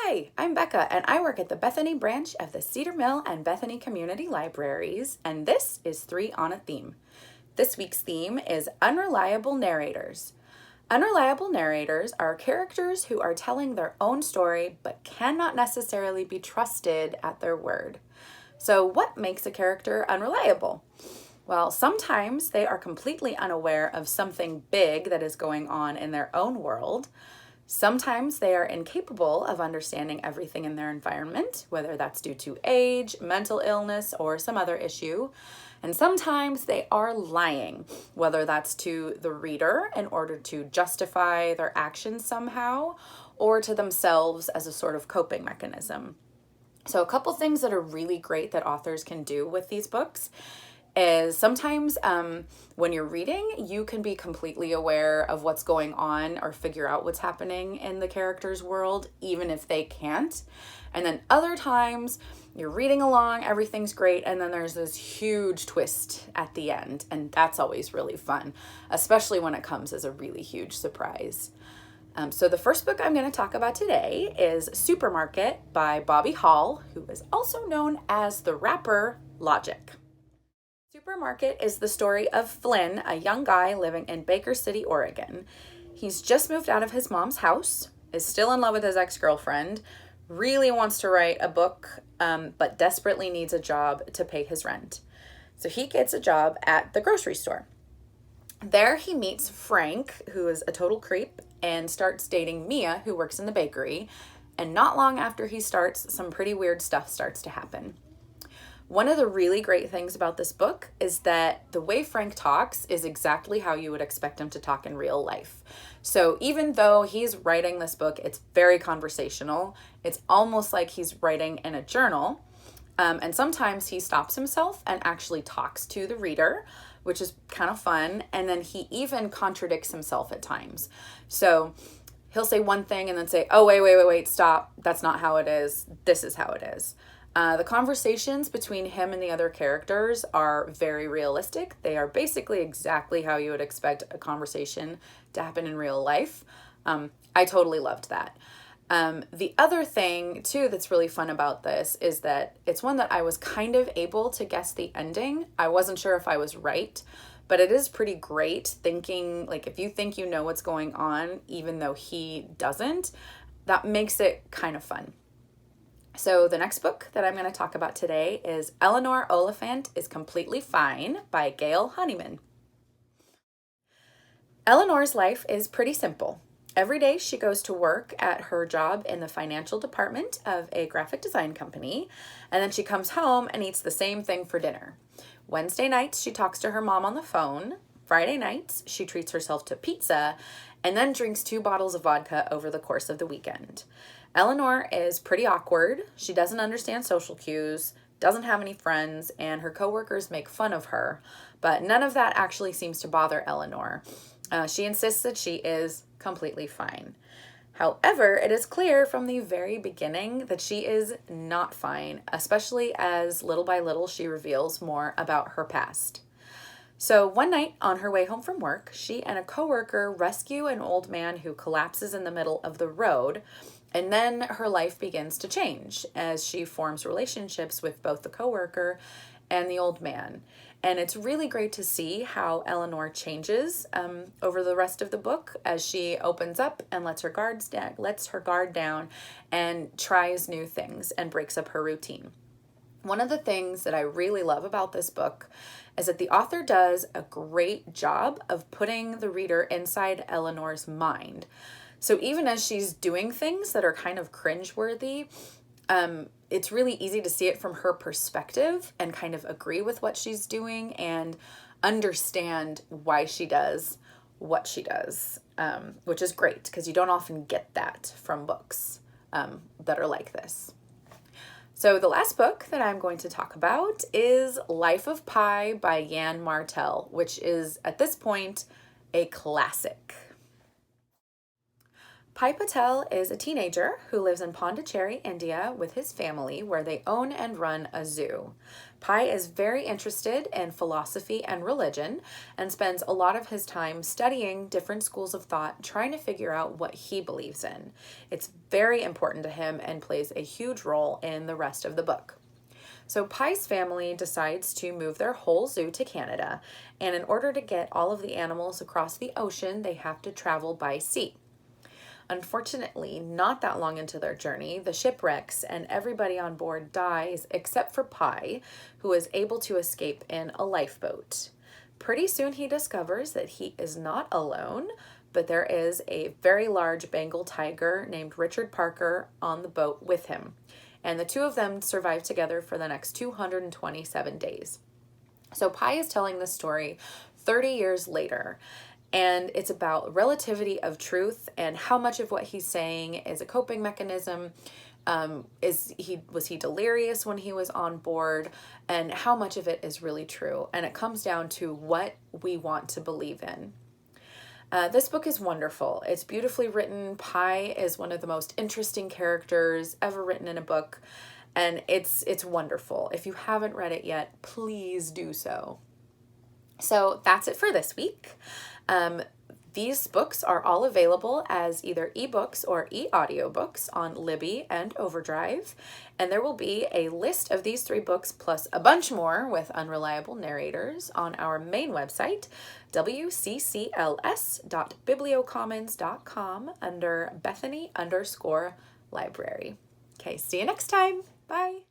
Hi, I'm Becca, and I work at the Bethany branch of the Cedar Mill and Bethany Community Libraries, and this is 3 on a Theme. This week's theme is Unreliable Narrators. Unreliable narrators are characters who are telling their own story but cannot necessarily be trusted at their word. So, what makes a character unreliable? Well, sometimes they are completely unaware of something big that is going on in their own world. Sometimes they are incapable of understanding everything in their environment, whether that's due to age, mental illness, or some other issue. And sometimes they are lying, whether that's to the reader in order to justify their actions somehow, or to themselves as a sort of coping mechanism. So a couple things that are really great that authors can do with these books is sometimes when you're reading, you can be completely aware of what's going on or figure out what's happening in the character's world, even if they can't. And then other times you're reading along, everything's great, and then there's this huge twist at the end. And that's always really fun, especially when it comes as a really huge surprise. So the first book I'm going to talk about today is Supermarket by Bobby Hall, who is also known as the rapper Logic. Supermarket is the story of Flynn, a young guy living in Baker City, Oregon. He's just moved out of his mom's house, is still in love with his ex-girlfriend, really wants to write a book, but desperately needs a job to pay his rent. So he gets a job at the grocery store. There he meets Frank, who is a total creep, and starts dating Mia, who works in the bakery. And not long after he starts, some pretty weird stuff starts to happen. One of the really great things about this book is that the way Frank talks is exactly how you would expect him to talk in real life. So even though he's writing this book, it's very conversational. It's almost like he's writing in a journal. And sometimes he stops himself and actually talks to the reader, which is kind of fun. And then he even contradicts himself at times. So he'll say one thing and then say, oh, wait, stop. That's not how it is. This is how it is. The conversations between him and the other characters are very realistic. They are basically exactly how you would expect a conversation to happen in real life. I totally loved that. The other thing, too, that's really fun about this is that it's one that I was kind of able to guess the ending. I wasn't sure if I was right, but it is pretty great thinking, like, if you think you know what's going on, even though he doesn't, that makes it kind of fun. So the next book that I'm going to talk about today is Eleanor, Oliphant is Completely Fine by Gail, Honeyman. Eleanor's life is pretty simple. Every day she goes to work at her job in the financial department of a graphic design company, and then she comes home and eats the same thing for dinner. Wednesday nights she talks to her mom on the phone. Friday nights she treats herself to pizza and then drinks 2 bottles of vodka over the course of the weekend. Eleanor is pretty awkward. She doesn't understand social cues, doesn't have any friends, and her coworkers make fun of her. But none of that actually seems to bother Eleanor. She insists that she is completely fine. However, it is clear from the very beginning that she is not fine, especially as little by little she reveals more about her past. So one night on her way home from work, she and a coworker rescue an old man who collapses in the middle of the road. And then her life begins to change as she forms relationships with both the coworker and the old man. And it's really great to see how Eleanor changes over the rest of the book as she opens up and lets her guard down and tries new things and breaks up her routine. One of the things that I really love about this book is that the author does a great job of putting the reader inside Eleanor's mind. So even as she's doing things that are kind of cringeworthy, it's really easy to see it from her perspective and kind of agree with what she's doing and understand why she does what she does, which is great because you don't often get that from books that are like this. So the last book that I'm going to talk about is Life of Pi by Yann Martel, which is at this point a classic. Pai Patel is a teenager who lives in Pondicherry, India with his family, where they own and run a zoo. Pai is very interested in philosophy and religion and spends a lot of his time studying different schools of thought, trying to figure out what he believes in. It's very important to him and plays a huge role in the rest of the book. So Pai's family decides to move their whole zoo to Canada, and in order to get all of the animals across the ocean, they have to travel by sea. Unfortunately, not that long into their journey, the ship wrecks and everybody on board dies except for Pai, who is able to escape in a lifeboat. Pretty soon he discovers that he is not alone, but there is a very large Bengal tiger named Richard Parker on the boat with him. And the two of them survive together for the next 227 days. So Pai is telling this story 30 years later. And it's about relativity of truth and how much of what he's saying is a coping mechanism. Was he delirious when he was on board? And how much of it is really true? And it comes down to what we want to believe in. This book is wonderful. It's beautifully written. Pai is one of the most interesting characters ever written in a book. And it's wonderful. If you haven't read it yet, please do so. So that's it for this week. These books are all available as either ebooks or e-audiobooks on Libby and Overdrive, and there will be a list of these 3 books plus a bunch more with unreliable narrators on our main website, wccls.bibliocommons.com under Bethany_library. Okay, see you next time. Bye.